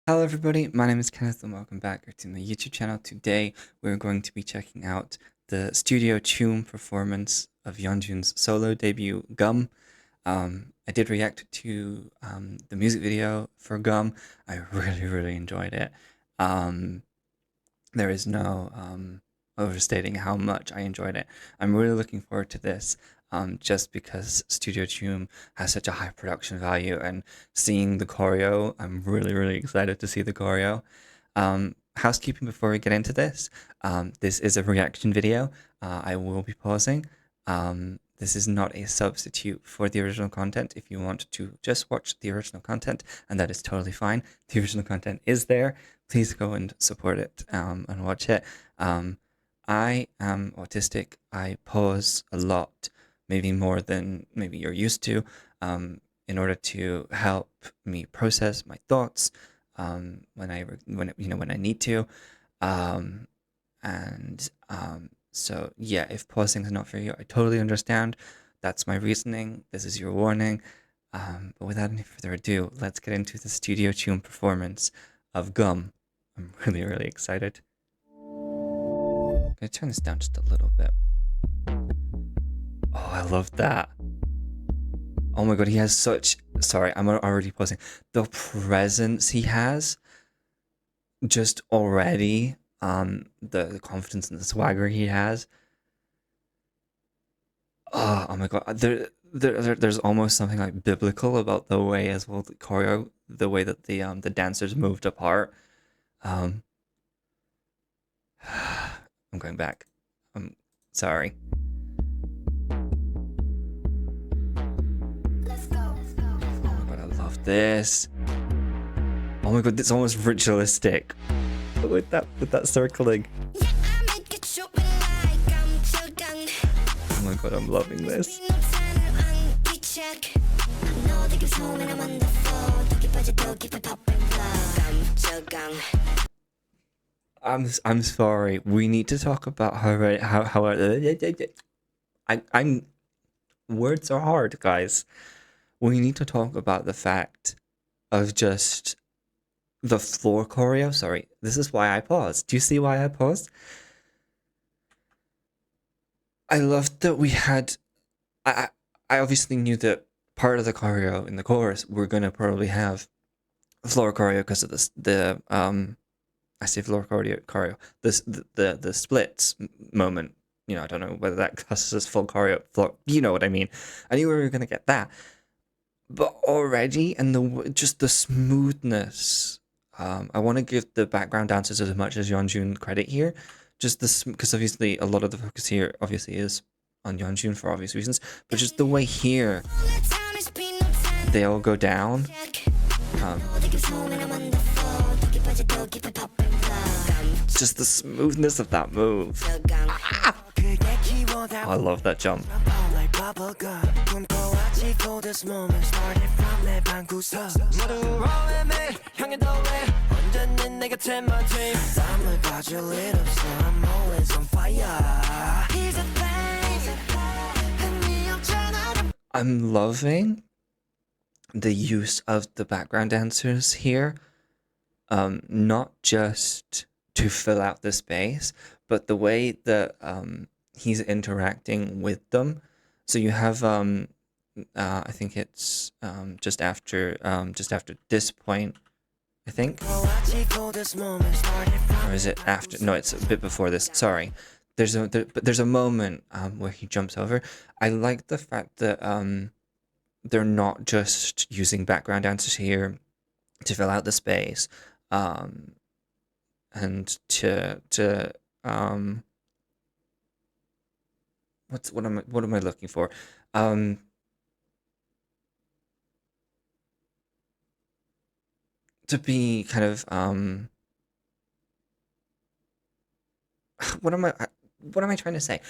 Hello everybody, my name is Kenneth and welcome back to my YouTube channel. Today we're going to be checking out the Studio Choom performance of Yeonjun's solo debut GUM. I did react to the music video for GUM. I really enjoyed it. There is no overstating how much I enjoyed it. I'm really looking forward to this just because Studio Choom has such a high production value, and seeing the choreo, I'm really excited to see the choreo. Housekeeping before we get into this. This is a reaction video. I will be pausing. This is not a substitute for the original content. If you want to just watch the original content, and that is totally fine, the original content is there. Please go and support it and watch it. I am autistic. I pause a lot, maybe more than maybe you're used to, in order to help me process my thoughts when I need to. Um, and So yeah, if pausing is not for you, I totally understand. That's my reasoning. This is your warning. But without any further ado, let's get into the Studio Tune performance of Gum. I'm really excited. I'm gonna turn this down just a little bit. Oh, I love that. Oh my god, he has such... Sorry, I'm already pausing. The presence he has, just already, the confidence and the swagger he has. Oh my god, there's almost something like biblical about the way as well the choreo, the way that the dancers moved apart. Um, I'm going back. I'm sorry. Oh my god, I love this. Oh my god, it's almost ritualistic with that circling. Oh my god, I'm loving this. I'm sorry. We need to talk about how I'm words are hard, guys. We need to talk about the fact of just the floor choreo. Sorry, this is why I paused. Do you see why I paused? I loved that we had. I I obviously knew that part of the choreo in the chorus we're gonna probably have floor choreo because of this I say floor choreo this the splits moment. You know, I don't know whether that classes as full choreo floor. You know what I mean? I knew we were gonna get that, but already and just the smoothness. I want to give the background dancers as much as Yeonjun credit here, just this because obviously a lot of the focus here obviously is on Yeonjun for obvious reasons, but just the way here they all go down. Just the smoothness of that move. Ah! I love that jump. I'm loving the use of the background dancers here, not just to fill out the space, but the way that he's interacting with them. So you have I think it's just after this point, I think. Or is it after? No, it's a bit before this. Sorry. There's a moment where he jumps over. I like the fact that they're not just using background dancers here to fill out the space, and to what am I looking for? To be kind of what am I trying to say?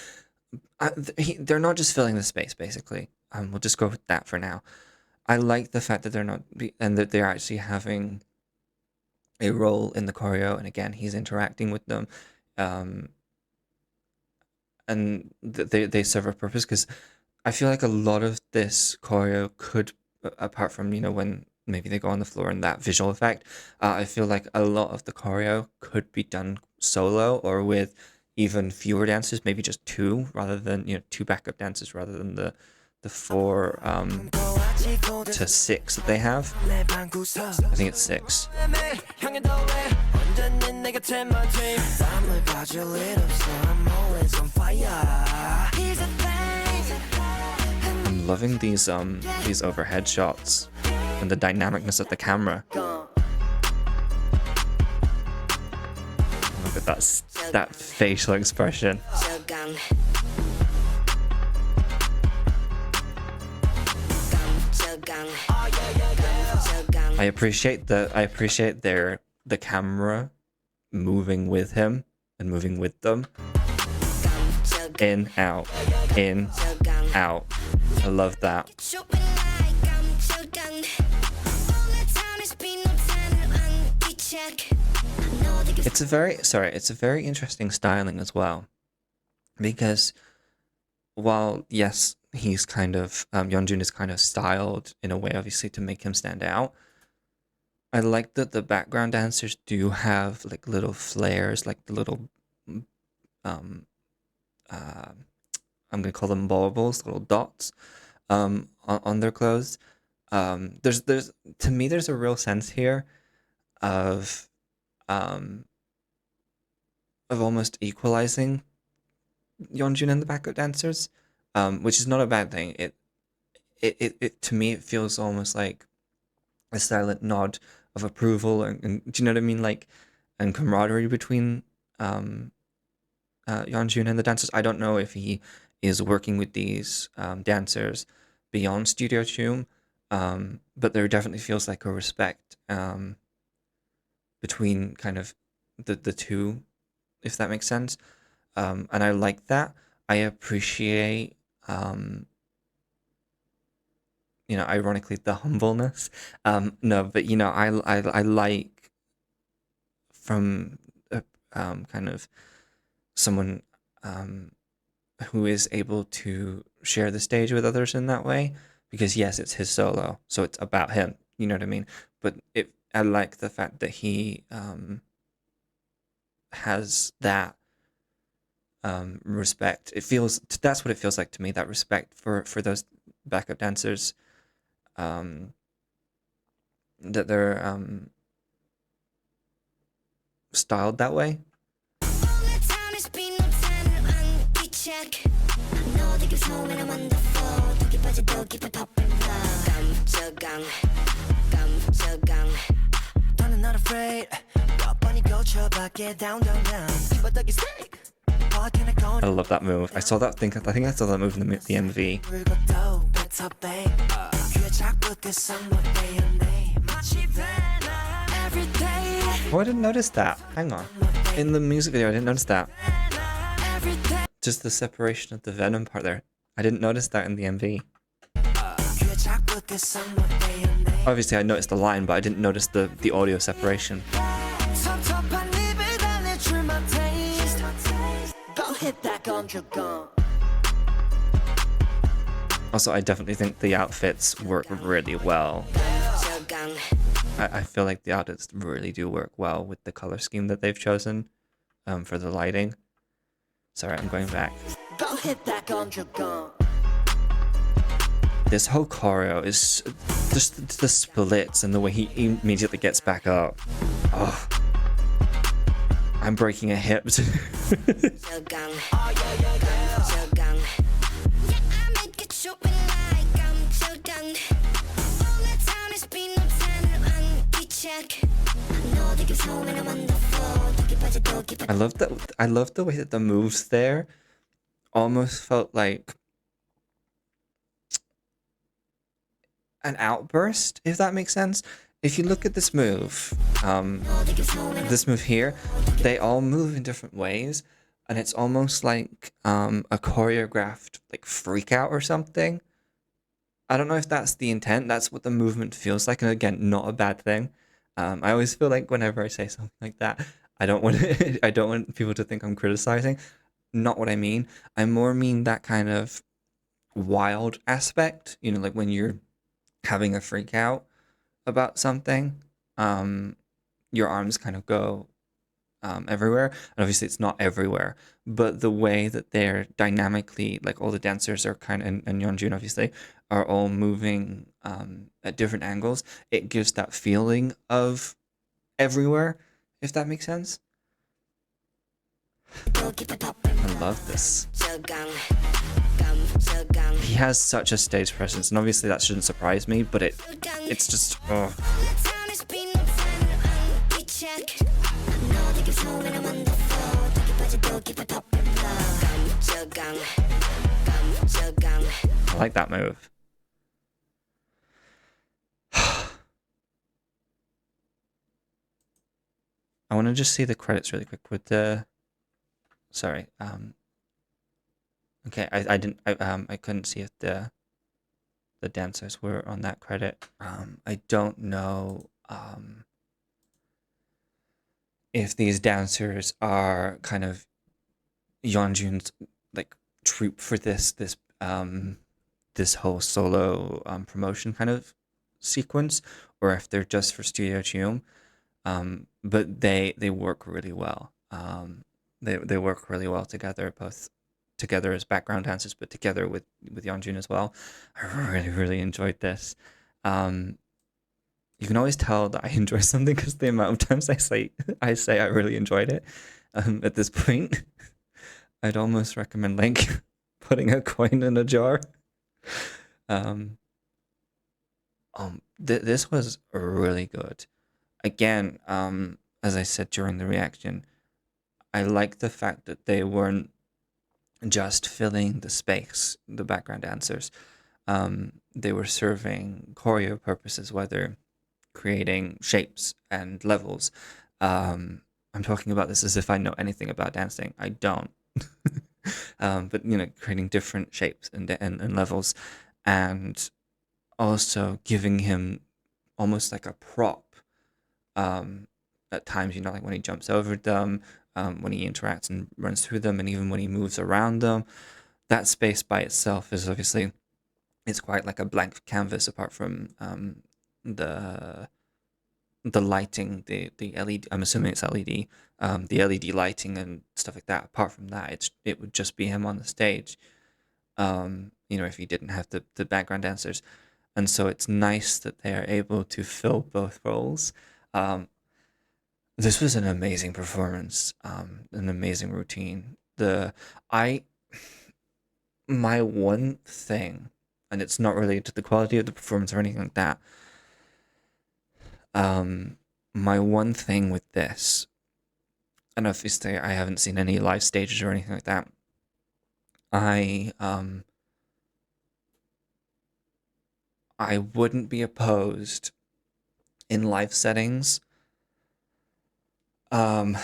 They're not just filling the space, basically. We'll just go with that for now. I like the fact that they're not, and that they're actually having a role in the choreo, and again, he's interacting with them, and they serve a purpose, because I feel like a lot of this choreo could, apart from, you know, when maybe they go on the floor and that visual effect. I feel like a lot of the choreo could be done solo or with even fewer dancers, maybe just two rather than, you know, two backup dancers rather than the 4 to 6 that they have. I think it's 6. I'm loving these overhead shots and the dynamicness of the camera. Look at that facial expression. I appreciate the camera moving with him and moving with them. In, out, in, out. I love that. It's a very interesting styling as well, because while yes, he's kind of Yeonjun is kind of styled in a way, obviously, to make him stand out. I like that the background dancers do have like little flares, like the little I'm gonna call them baubles, little dots, on their clothes. There's to me there's a real sense here of almost equalizing Yeonjun and the backup dancers, which is not a bad thing. It to me it feels almost like a silent nod of approval and do you know what I mean, like, and camaraderie between Yeonjun and the dancers. I don't know if he is working with these dancers beyond Studio Choom, but there definitely feels like a respect between kind of the two, if that makes sense. And I like that. I appreciate, you know, ironically, the humbleness. No, but you know, I like from kind of someone who is able to share the stage with others in that way, because yes, it's his solo, so it's about him. You know what I mean? But I like the fact that he has that respect. That's what it feels like to me. That respect for those backup dancers. That they're styled that way. I love that move. I saw that. I think I saw that move in the MV. Oh, I didn't notice that. Hang on. In the music video, I didn't notice that. Just the separation of the Venom part there. I didn't notice that in the MV. Obviously, I noticed the line, but I didn't notice the audio separation. Also, I definitely think the outfits work really well. I feel like the outfits really do work well with the color scheme that they've chosen for the lighting. Sorry, I'm going back. This whole choreo is just the splits and the way he immediately gets back up. Oh, I'm breaking a hip. I love the way that the moves there almost felt like an outburst, if that makes sense. If you look at this move here, they all move in different ways, and it's almost like a choreographed like freak out or something. I don't know if that's the intent. That's what the movement feels like, and again, not a bad thing. I always feel like whenever I say something like that, I don't want I don't want people to think I'm criticizing. Not what I mean. I more mean that kind of wild aspect. You know, like when you're having a freak out. about something, um, your arms kind of go everywhere. And obviously, it's not everywhere, but the way that they're dynamically, like all the dancers are kind of, and Yeonjun obviously, are all moving at different angles, it gives that feeling of everywhere, if that makes sense. I love this. He has such a stage presence, and obviously that shouldn't surprise me, but it's just oh. I like that move. I want to just see the credits really quick with the. Sorry. Okay, I didn't. I couldn't see if the dancers were on that credit. I don't know if these dancers are kind of Yeonjun's like troupe for this whole solo promotion kind of sequence, or if they're just for Studio Choom. But they work really well. They work really well together, both together as background dancers, but together with Yeonjun as well. I really enjoyed this. Um, you can always tell that I enjoy something because the amount of times I say I really enjoyed it. At this point, I'd almost recommend like putting a coin in a jar. Um, this was really good. Again, as I said during the reaction, I like the fact that they weren't just filling the space, the background dancers. They were serving choreo purposes, whether creating shapes and levels. I'm talking about this as if I know anything about dancing. I don't. But creating different shapes and levels, and also giving him almost like a prop at times, like when he jumps over them, when he interacts and runs through them, and even when he moves around them. That space by itself is obviously, it's quite like a blank canvas apart from the the lighting, the LED. I'm assuming it's LED, the LED lighting and stuff like that. Apart from that, it would just be him on the stage. If he didn't have the background dancers, and so it's nice that they are able to fill both roles. Um, this was an amazing performance, an amazing routine. The I My one thing, and it's not related to the quality of the performance or anything like that. My one thing with this, and obviously I haven't seen any live stages or anything like that. I wouldn't be opposed in live settings for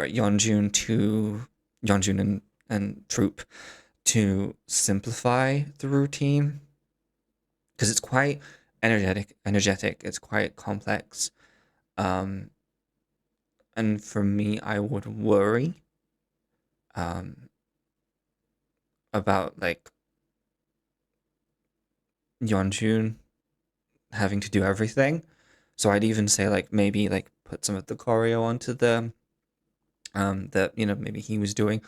Yeonjun and Troop to simplify the routine, because it's quite energetic. It's quite complex. And for me, I would worry about like Yeonjun having to do everything. So I'd even say like maybe like put some of the choreo onto the that maybe he was doing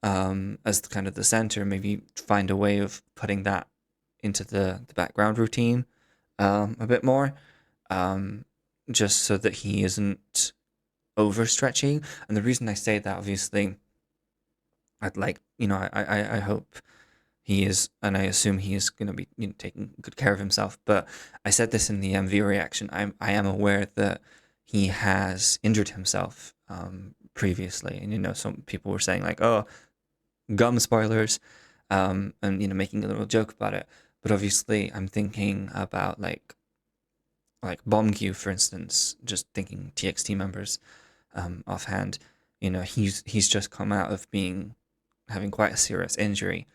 as kind of the center. Maybe find a way of putting that into the background routine a bit more, just so that he isn't overstretching. And the reason I say that, obviously, I'd like I hope he is, and I assume he is going to be taking good care of himself. But I said this in the MV reaction. I am aware that he has injured himself previously, and some people were saying like, "Oh, gum spoilers," and making a little joke about it. But obviously, I'm thinking about like BombQ, for instance. Just thinking TXT members offhand. He's just come out of having quite a serious injury,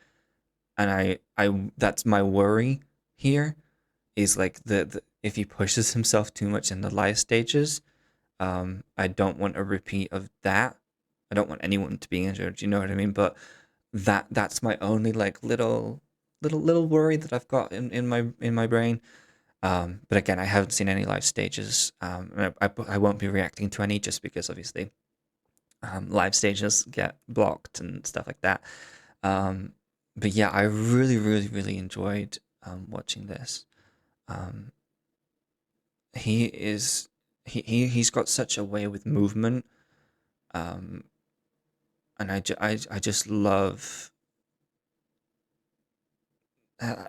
and I that's my worry here, is like the if he pushes himself too much in the live stages. I don't want a repeat of that. I don't want anyone to be injured. You know what I mean? But that's my only like little worry that I've got in my brain. But again, I haven't seen any live stages. I won't be reacting to any just because obviously live stages get blocked and stuff like that. Um, but yeah, I really, really, really enjoyed watching this. Um, he is he's got such a way with movement, um, and I just love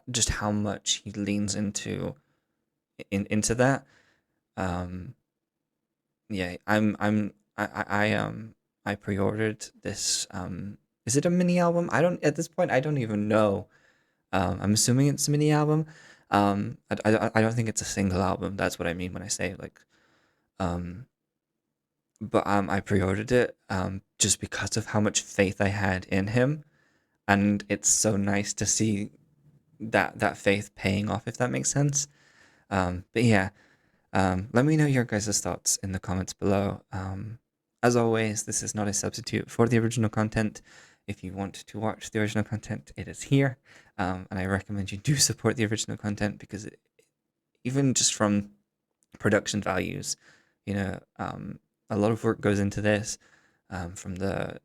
just how much he leans into that. Um, yeah, I pre-ordered this. Is it a mini album? I don't at this point. I don't even know. I'm assuming it's a mini album. I don't think it's a single album. That's what I mean when I say like. Um, but I pre-ordered it just because of how much faith I had in him, and it's so nice to see that faith paying off, if that makes sense. But yeah, let me know your guys' thoughts in the comments below. As always, this is not a substitute for the original content. If you want to watch the original content, it is here. And I recommend you do support the original content because even just from production values, you know, a lot of work goes into this, from the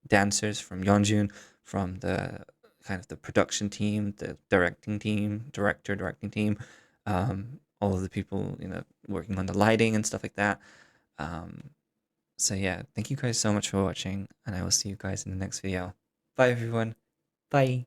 dancers, from Yeonjun, from the kind of the production team, the directing team, all of the people, working on the lighting and stuff like that. Um, so yeah, thank you guys so much for watching, and I will see you guys in the next video. Bye everyone. Bye.